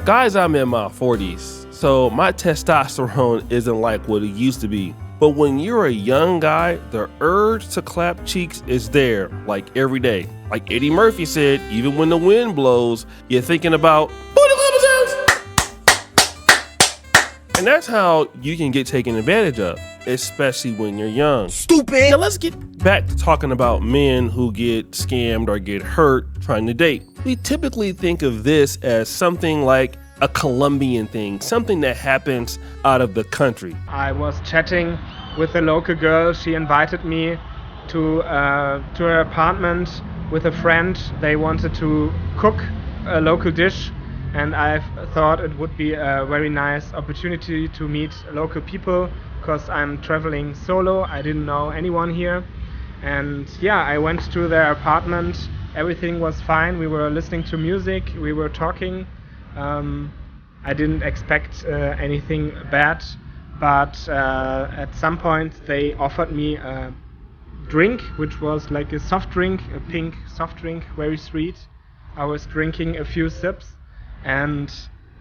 Guys, I'm in my 40s, so my testosterone isn't like what it used to be. But when you're a young guy, the urge to clap cheeks is there, like every day. Like Eddie Murphy said, even when the wind blows, you're thinking about booty clappers. And that's how you can get taken advantage of, especially when you're young. Stupid! Now let's get back to talking about men who get scammed or get hurt trying to date. We typically think of this as something like a Colombian thing, something that happens out of the country. I was chatting with a local girl. She invited me to her apartment with a friend. They wanted to cook a local dish, and I thought it would be a very nice opportunity to meet local people because I'm traveling solo. I didn't know anyone here, and yeah, I went to their apartment. Everything was fine. We were listening to music, we were talking. I didn't expect anything bad, but at some point they offered me a drink, which was like a soft drink, a pink soft drink, very sweet. I was drinking a few sips, and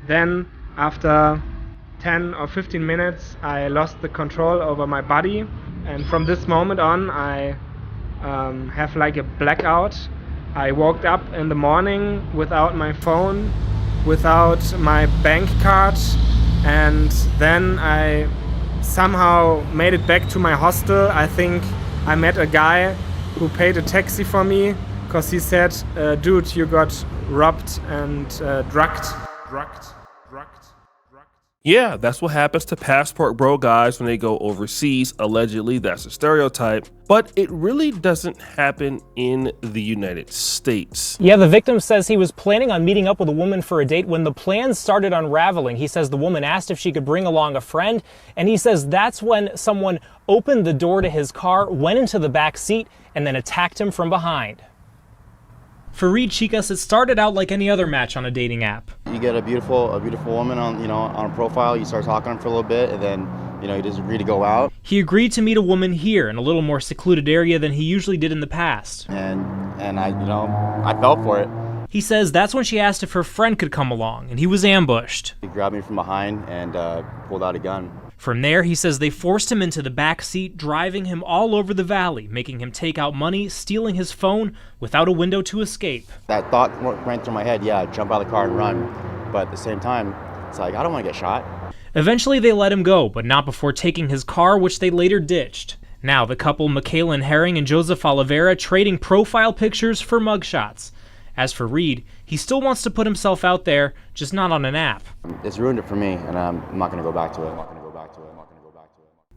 then after 10 or 15 minutes I lost the control over my body, and from this moment on I have like a blackout. I woke up in the morning without my phone, without my bank card, and then I somehow made it back to my hostel. I think I met a guy who paid a taxi for me because he said, dude, you got robbed and drugged. Yeah, that's what happens to passport bro guys when they go overseas. Allegedly, that's a stereotype, but it really doesn't happen in the United States. Yeah, the victim says he was planning on meeting up with a woman for a date when the plans started unraveling. He says the woman asked if she could bring along a friend, and he says that's when someone opened the door to his car, went into the back seat, and then attacked him from behind. For Reed Chicas, it started out like any other match on a dating app. You get a beautiful woman on a profile. You start talking to them for a little bit, and then you just agree to go out. He agreed to meet a woman here in a little more secluded area than he usually did in the past. And I fell for it. He says that's when she asked if her friend could come along, and he was ambushed. He grabbed me from behind and pulled out a gun. From there, he says they forced him into the back seat, driving him all over the valley, making him take out money, stealing his phone without a window to escape. That thought ran through my head, jump out of the car and run. But at the same time, it's like, I don't want to get shot. Eventually, they let him go, but not before taking his car, which they later ditched. Now, the couple, Michaela Herring and Joseph Oliveira, trading profile pictures for mugshots. As for Reed, he still wants to put himself out there, just not on an app. It's ruined it for me, and I'm not going to go back to it.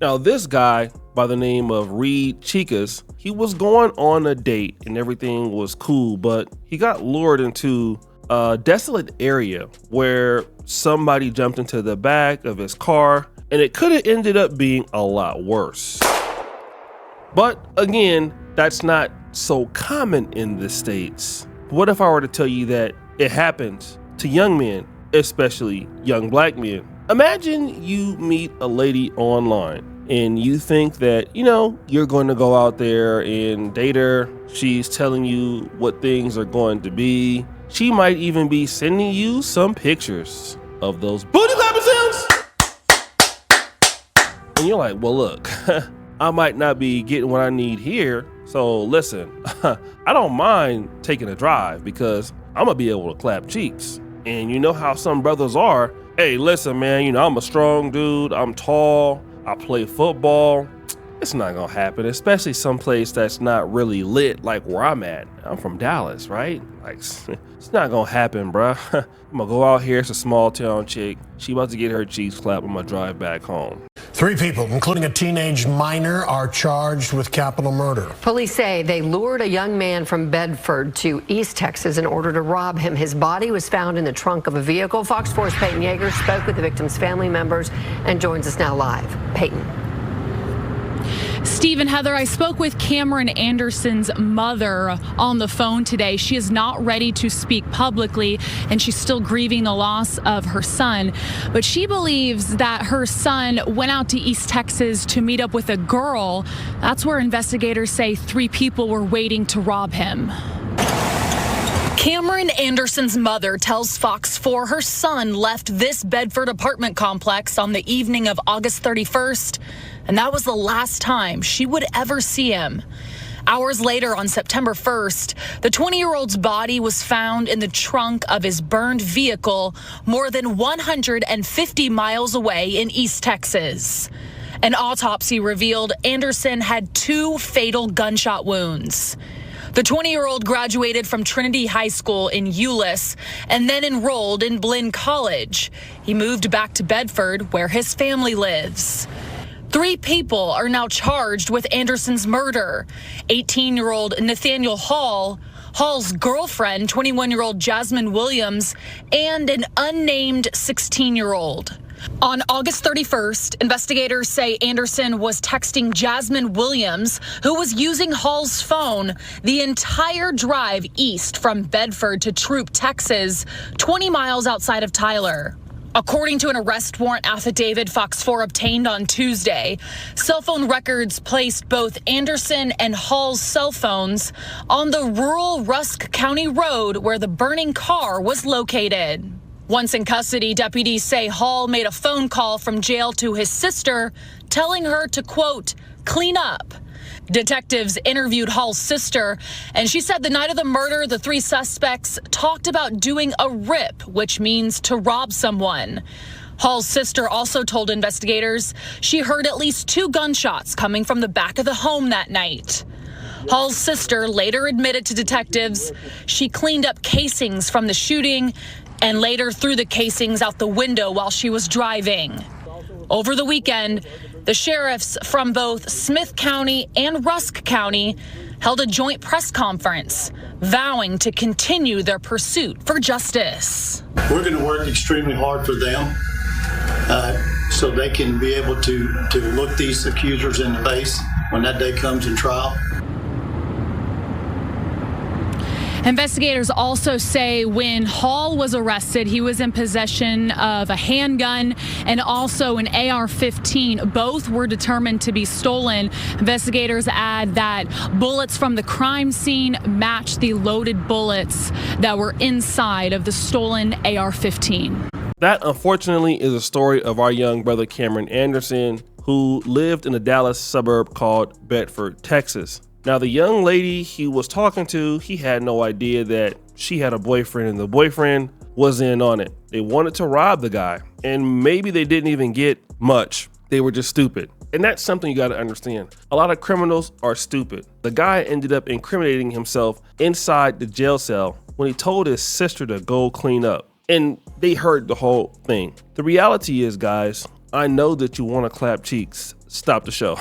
Now, this guy by the name of Reed Chicas, he was going on a date and everything was cool, but he got lured into a desolate area where somebody jumped into the back of his car, and it could have ended up being a lot worse. But again, that's not so common in the States. What if I were to tell you that it happens to young men, especially young black men? Imagine you meet a lady online and you think that, you're going to go out there and date her. She's telling you what things are going to be. She might even be sending you some pictures of those booty clapping sounds. And you're like, well, look, I might not be getting what I need here. So listen, I don't mind taking a drive because I'm gonna be able to clap cheeks. And you know how some brothers are. Hey, listen, man, I'm a strong dude. I'm tall. I play football. It's not gonna happen, especially someplace that's not really lit like where I'm at. I'm from Dallas, right? Like, it's not gonna happen, bruh. I'm gonna go out here. It's a small town chick. She about to get her cheeks clapped. I'm gonna drive back home. 3 people, including a teenage minor, are charged with capital murder. Police say they lured a young man from Bedford to East Texas in order to rob him. His body was found in the trunk of a vehicle. Fox 4's Peyton Yeager spoke with the victim's family members and joins us now live. Peyton. Steve and Heather, I spoke with Kameron Andersen's mother on the phone today. She is not ready to speak publicly, and she's still grieving the loss of her son. But she believes that her son went out to East Texas to meet up with a girl. That's where investigators say 3 people were waiting to rob him. Kameron Andersen's mother tells Fox 4 her son left this Bedford apartment complex on the evening of August 31st, and that was the last time she would ever see him. Hours later, on September 1st, the 20-year-old's body was found in the trunk of his burned vehicle more than 150 miles away in East Texas. An autopsy revealed Andersen had 2 fatal gunshot wounds. The 20-year-old graduated from Trinity High School in Euless and then enrolled in Blinn College. He moved back to Bedford, where his family lives. 3 people are now charged with Andersen's murder. 18-year-old Nathaniel Hall, Hall's girlfriend, 21-year-old Jasmine Williams, and an unnamed 16-year-old. On August 31st, investigators say Andersen was texting Jasmine Williams, who was using Hall's phone, the entire drive east from Bedford to Troop, Texas, 20 miles outside of Tyler. According to an arrest warrant affidavit Fox 4 obtained on Tuesday, cell phone records placed both Andersen and Hall's cell phones on the rural Rusk County road where the burning car was located. Once in custody, deputies say Hall made a phone call from jail to his sister, telling her to, quote, clean up. Detectives interviewed Hall's sister, and she said the night of the murder, the 3 suspects talked about doing a rip, which means to rob someone. Hall's sister also told investigators she heard at least 2 gunshots coming from the back of the home that night. Hall's sister later admitted to detectives she cleaned up casings from the shooting and later threw the casings out the window while she was driving. Over the weekend, the sheriffs from both Smith County and Rusk County held a joint press conference, vowing to continue their pursuit for justice. We're going to work extremely hard for them so they can be able to look these accusers in the face when that day comes in trial. Investigators also say when Hall was arrested, he was in possession of a handgun and also an AR-15. Both were determined to be stolen. Investigators add that bullets from the crime scene matched the loaded bullets that were inside of the stolen AR-15. That, unfortunately, is a story of our young brother Kameron Andersen, who lived in a Dallas suburb called Bedford, Texas. Now, the young lady he was talking to, he had no idea that she had a boyfriend, and the boyfriend was in on it. They wanted to rob the guy, and maybe they didn't even get much. They were just stupid. And that's something you got to understand. A lot of criminals are stupid. The guy ended up incriminating himself inside the jail cell when he told his sister to go clean up. And they heard the whole thing. The reality is, guys, I know that you want to clap cheeks. Stop the show.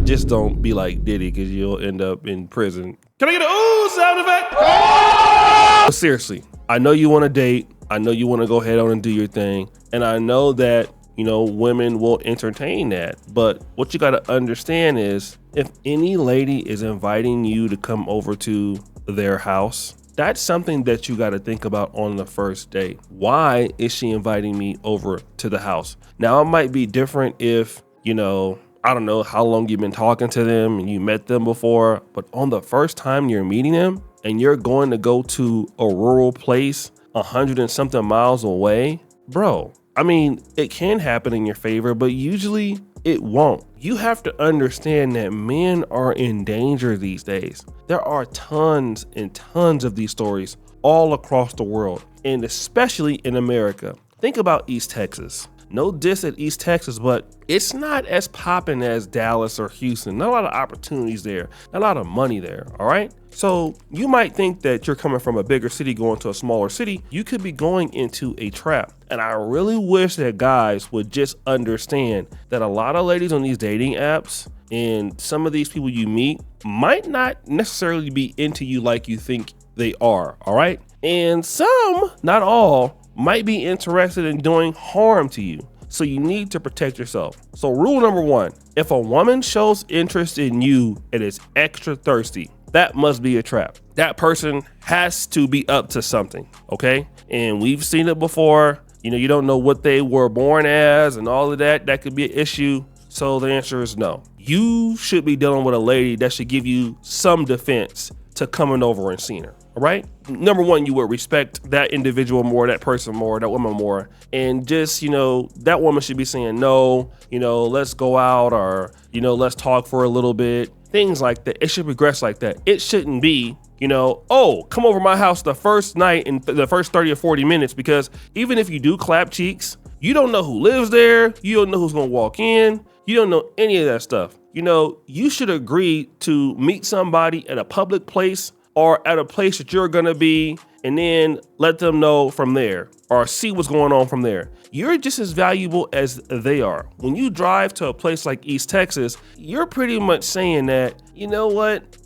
Just don't be like Diddy, because you'll end up in prison. Can I get a ooh sound effect? But seriously, I know you want to date. I know you want to go ahead on and do your thing. And I know that, you know, women will entertain that. But what you got to understand is, if any lady is inviting you to come over to their house, that's something that you got to think about on the first date. Why is she inviting me over to the house? Now, it might be different if, you know, I don't know how long you've been talking to them and you met them before, but on the first time you're meeting them and you're going to go to a rural place 100 and something miles away, bro, I mean, it can happen in your favor, but usually it won't. You have to understand that men are in danger these days. There are tons and tons of these stories all across the world, and especially in America. Think about East Texas. No diss at East Texas, but it's not as popping as Dallas or Houston. Not a lot of opportunities there, not a lot of money there, all right? So you might think that you're coming from a bigger city going to a smaller city. You could be going into a trap. And I really wish that guys would just understand that a lot of ladies on these dating apps and some of these people you meet might not necessarily be into you like you think they are, all right? And some, not all, might be interested in doing harm to you. So you need to protect yourself. So rule number 1, if a woman shows interest in you and is extra thirsty, that must be a trap. That person has to be up to something, okay? And we've seen it before. You know, you don't know what they were born as and all of that. That could be an issue. So the answer is no. You should be dealing with a lady that should give you some defense to coming over and seeing her. all right? Number one, you would respect that individual more, that person more, that woman more. And just, that woman should be saying, no, let's go out, or, let's talk for a little bit. Things like that. It should progress like that. It shouldn't be, oh, come over my house the first night in the first 30 or 40 minutes, because even if you do clap cheeks, you don't know who lives there. You don't know who's going to walk in. You don't know any of that stuff. You should agree to meet somebody at a public place or at a place that you're going to be, and then let them know from there, or see what's going on from there. You're just as valuable as they are. When you drive to a place like East Texas, you're pretty much saying that, you know what,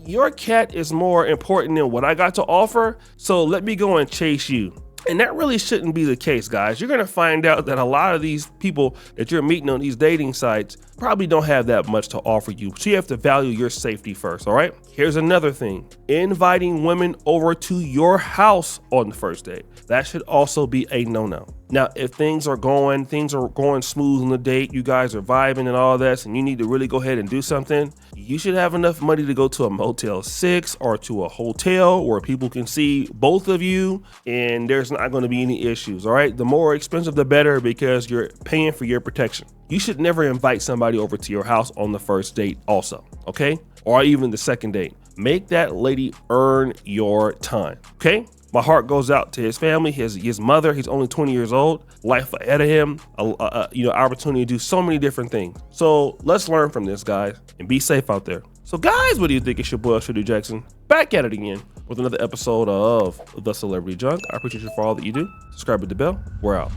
your cat is more important than what I got to offer, so let me go and chase you. And that really shouldn't be the case, guys. You're gonna find out that a lot of these people that you're meeting on these dating sites probably don't have that much to offer you. So you have to value your safety first, all right? Here's another thing. Inviting women over to your house on the first date. That should also be a no-no. Now, if things are going smooth on the date, you guys are vibing and all that, and you need to really go ahead and do something, you should have enough money to go to a Motel 6 or to a hotel where people can see both of you and there's not going to be any issues, all right? The more expensive, the better, because you're paying for your protection. You should never invite somebody over to your house on the first date also, okay? Or even the second date. Make that lady earn your time, okay? My heart goes out to his family, his mother. He's only 20 years old, life ahead of him, opportunity to do so many different things. So let's learn from this, guys, and be safe out there. So guys, what do you think? It's your boy, Trinity Jackson, back at it again with another episode of The Celebrity Junk. I appreciate you for all that you do. Subscribe to the bell. We're out.